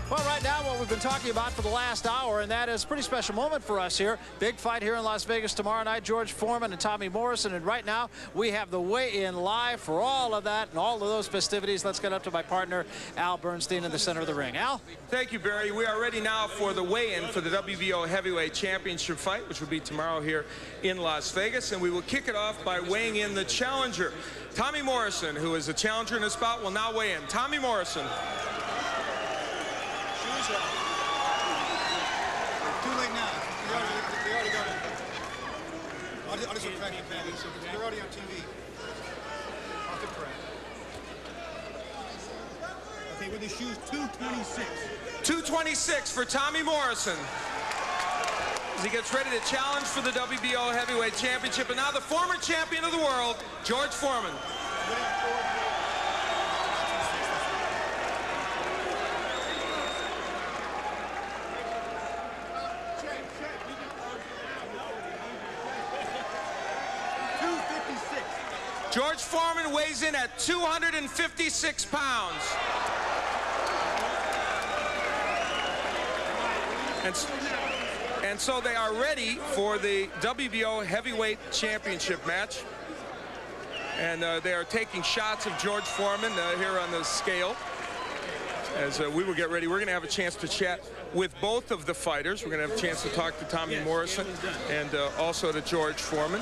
Well, right now, what we've been talking about for the last hour, and that is a pretty special moment for us here. Big fight here in Las Vegas tomorrow night, George Foreman and Tommy Morrison. And right now, we have the weigh-in live for all of that and all of those festivities. Let's get up to my partner, Al Bernstein, in the center of the ring. Al? Thank you, Barry. We are ready now for the weigh-in for the WBO Heavyweight Championship fight, which will be tomorrow here in Las Vegas. And we will kick it off by weighing in the challenger. Tommy Morrison, who is a challenger in this bout, will now weigh in. Tommy Morrison. Too late now. They already got it. I'll just track it back. They're already on TV. Off the track. Okay, with the shoes, 226. 226 for Tommy Morrison, as he gets ready to challenge for the WBO Heavyweight Championship. And now the former champion of the world, George Foreman. George Foreman weighs in at 256 pounds. And so they are ready for the WBO Heavyweight Championship match. And they are taking shots of George Foreman here on the scale. As we will get ready, we're going to have a chance to chat with both of the fighters. We're going to have a chance to talk to Tommy Morrison and also to George Foreman.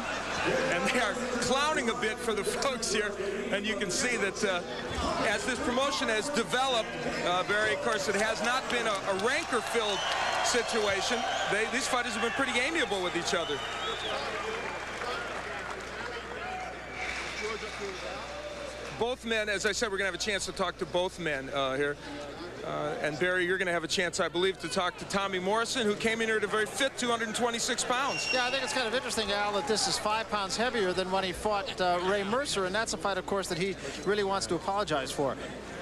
And they are clowning a bit for the folks here. And you can see that as this promotion has developed, Barry, of course, it has not been a rancor-filled situation. These fighters have been pretty amiable with each other. Both men, as I said, we're going to have a chance to talk to both men here. And Barry, you're going to have a chance, I believe, to talk to Tommy Morrison, who came in here at a very fit 226 pounds. Yeah, I think it's kind of interesting, Al, that this is 5 pounds heavier than when he fought Ray Mercer, and that's a fight, of course, that he really wants to apologize for.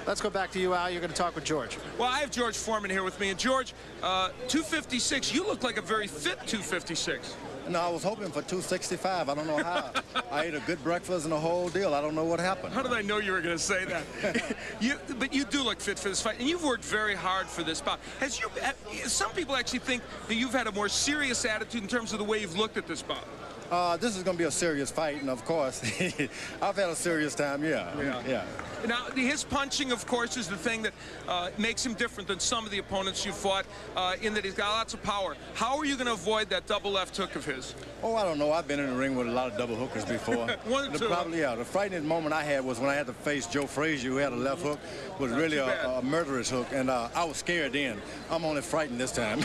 Let's go back to you, Al. You're going to talk with George. Well, I have George Foreman here with me. And George, 256, you look like a very fit 256. No, I was hoping for 265. I don't know how. I ate a good breakfast and the whole deal. I don't know what happened. How did I know you were going to say that? But you do look fit for this fight, and you've worked very hard for this bout. Some people actually think that you've had a more serious attitude in terms of the way you've looked at this bout. This is going to be a serious fight, and of course, I've had a serious time, yeah. Now, his punching, of course, is the thing that makes him different than some of the opponents you fought, in that he's got lots of power. How are you going to avoid that double left hook of his? Oh, I don't know. I've been in the ring with a lot of double hookers before. The frightening moment I had was when I had to face Joe Frazier, who had a left hook, was really a murderous hook, and I was scared then. I'm only frightened this time.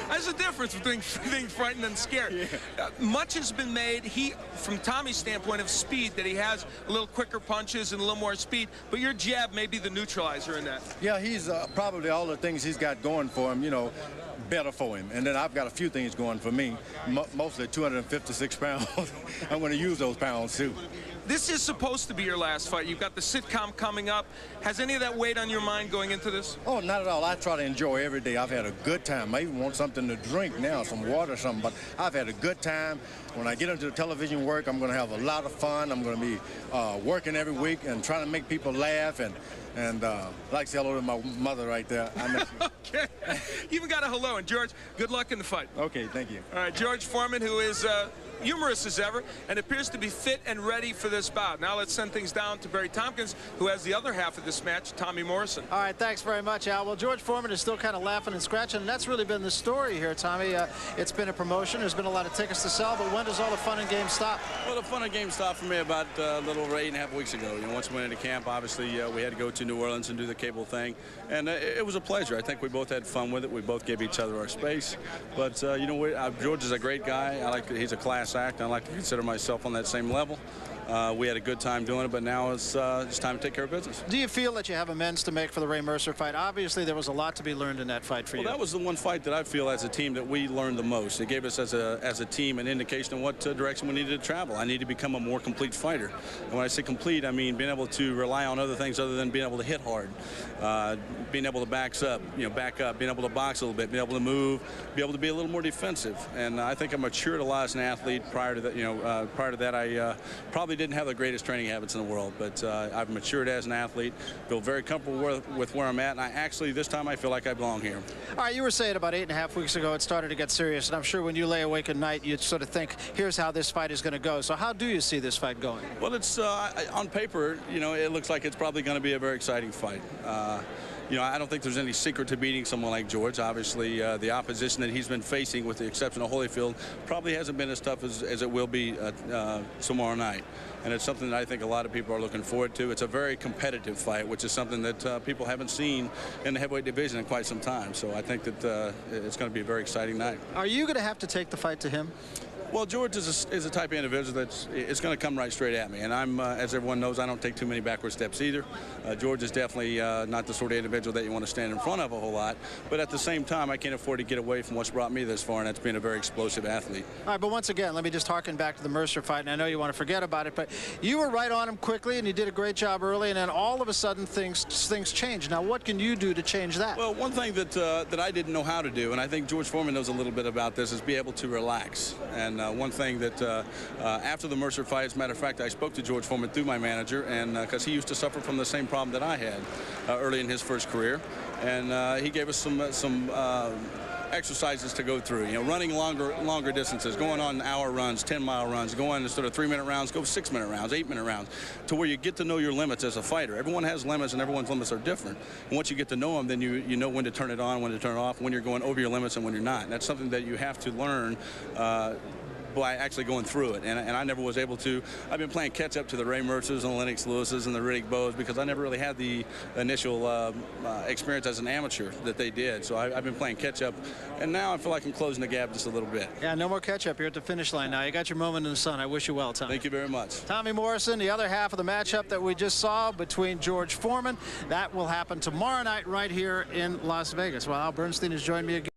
There's a difference between being frightened and scared. Yeah. Much has been made, from Tommy's standpoint, of speed, that he has a little quicker punches and a little more speed, but your jab may be the neutralizer in that. Yeah, he's probably all the things he's got going for him, you know, better for him. And then I've got a few things going for me, mostly 256 pounds. I'm going to use those pounds, too. This is supposed to be your last fight. You've got the sitcom coming up. Has any of that weighed on your mind going into this? Oh, not at all. I try to enjoy every day. I've had a good time. I even want something to drink now, some water or something, but I've had a good time. When I get into the television work, I'm going to have a lot of fun. I'm going to be working every week and trying to make people laugh and I'd like to say hello to my mother right there. I miss you. Okay. You even got a hello. And, George, good luck in the fight. Okay, thank you. All right, George Foreman, who is humorous as ever and appears to be fit and ready for this bout. Now let's send things down to Barry Tompkins, who has the other half of this match, Tommy Morrison. All right, thanks very much, Al. Well, George Foreman is still kind of laughing and scratching, and that's really been the story here, Tommy. It's been a promotion. There's been a lot of tickets to sell, but when does all the fun and games stop? Well, the fun and games stopped for me about a little over 8.5 weeks ago. You know, once we went into camp, obviously, we had to go to New Orleans and do the cable thing, and it was a pleasure. I think we both had fun with it. We both gave each other our space. But, you know, George is a great guy. He's a class act. I like to consider myself on that same level. We had a good time doing it, but now it's time to take care of business. Do you feel that you have amends to make for the Ray Mercer fight? Obviously, there was a lot to be learned in that fight for you. Well, that was the one fight that I feel as a team that we learned the most. It gave us as a team an indication of what direction we needed to travel. I need to become a more complete fighter. And when I say complete, I mean being able to rely on other things other than being able to hit hard, being able to back up, being able to box a little bit, being able to move, be able to be a little more defensive. And I think I matured a lot as an athlete. Prior to that, I probably didn't have the greatest training habits in the world, but I've matured as an athlete, feel very comfortable with where I'm at, and I actually, this time, I feel like I belong here. All right, you were saying about 8.5 weeks ago it started to get serious, and I'm sure when you lay awake at night, you sort of think, here's how this fight is going to go. So how do you see this fight going? Well, it's on paper, you know, it looks like it's probably going to be a very exciting fight. You know, I don't think there's any secret to beating someone like George. Obviously, the opposition that he's been facing, with the exception of Holyfield, probably hasn't been as tough as it will be tomorrow night. And it's something that I think a lot of people are looking forward to. It's a very competitive fight, which is something that people haven't seen in the heavyweight division in quite some time. So I think that it's going to be a very exciting night. Are you going to have to take the fight to him? Well, George is a type of individual that's going to come right straight at me, and I'm, as everyone knows, I don't take too many backward steps either. George is definitely not the sort of individual that you want to stand in front of a whole lot, but at the same time, I can't afford to get away from what's brought me this far, and that's being a very explosive athlete. All right, but once again, let me just harken back to the Mercer fight, and I know you want to forget about it, but you were right on him quickly, and you did a great job early, and then all of a sudden things changed. Now, what can you do to change that? Well, one thing that I didn't know how to do, and I think George Foreman knows a little bit about this, is be able to relax. And one thing that after the Mercer fight, as a matter of fact, I spoke to George Foreman through my manager, and because he used to suffer from the same problem that I had early in his first career, and he gave us some exercises to go through. You know, running longer distances, going on hour runs, 10-mile runs, going instead of 3-minute rounds, go 6-minute rounds, 8-minute rounds, to where you get to know your limits as a fighter. Everyone has limits, and everyone's limits are different. And once you get to know them, then you know when to turn it on, when to turn it off, when you're going over your limits and when you're not. And that's something that you have to learn by actually going through it, and I never was able to. I've been playing catch up to the Ray Mercers and the Lennox Lewises and the Riddick Bows because I never really had the initial experience as an amateur that they did. So I've been playing catch up, and now I feel like I'm closing the gap just a little bit. Yeah, no more catch up. You're at the finish line now. You got your moment in the sun. I wish you well, Tom. Thank you very much. Tommy Morrison, the other half of the matchup that we just saw between George Foreman, that will happen tomorrow night right here in Las Vegas. Well, Al Bernstein has joined me again.